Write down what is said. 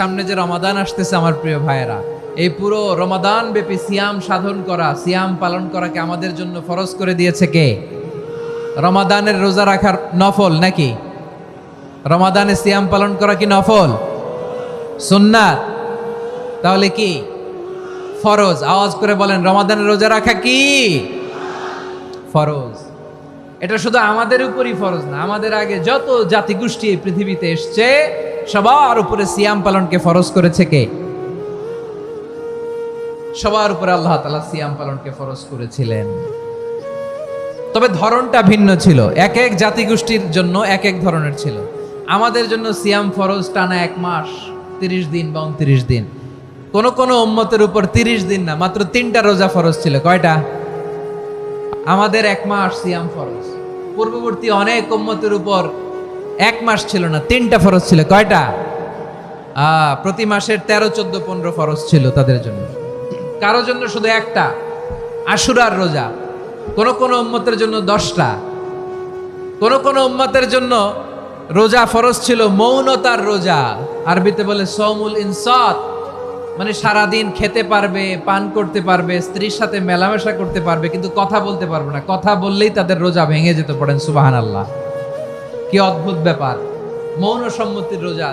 সামনে যে রমাদান আসতেছে আমার প্রিয় ভাইয়েরা, এই পুরো রমাদান ব্যাপী সিয়াম সাধন করা, সিয়াম পালন করাকে আমাদের জন্য ফরজ করে দিয়েছে কে? রমাদানের রোজা রাখার নফল নাকি? রমাদানে সিয়াম পালন করা কি নফল? সুন্নাত? তাহলে কি ফরজ? আওয়াজ করে বলেন, রমাদানের রোজা রাখা কি ফরজ? এটা শুধু আমাদের উপরই ফরজ না, আমাদের আগে যত জাতিগোষ্ঠী এই পৃথিবীতে এসছে সবার উপরে সিয়াম পালনকে ফরজ করেছে কে? সবার উপরে আল্লাহ তাআলা সিয়াম পালনকে ফরজ করেছিলেন। তবে ধরনটা ভিন্ন ছিল, এক এক জাতিগোষ্ঠীর জন্য এক এক ধরনের ছিল। আমাদের জন্য সিয়াম ফরজ টানা 1 মাস 30 দিন বা 29 দিন। কোন কোন উম্মতের উপর 30 দিন না, মাত্র 3টা রোজা ফরজ ছিল। কয়টা? আমাদের 1 মাস সিয়াম ফরজ। পূর্ববর্তী অনেক উম্মতের উপর 1 মাস ছিল না, 3টা ফরজ ছিল। কয়টা? প্রতি মাসের 13, 14, 15 ফরজ ছিল তাদের জন্য। কারো জন্য শুধু একটা, আশুরার রোজা। কোন কোন উম্মতের জন্য 10টা। কোন কোন উম্মতের জন্য রোজা ফরজ ছিল মৌনতার রোজা, আরবিতে বলে সৌমুল ইনসাত, মানে সারাদিন খেতে পারবে, পান করতে পারবে, স্ত্রীর সাথে মেলামেশা করতে পারবে, কিন্তু কথা বলতে পারবে না। কথা বললেই তাদের রোজা ভেঙে যেত। পড়েন সুবহানাল্লাহ। কি অদ্ভুত ব্যাপার! মৌন সম্মতির রোজা।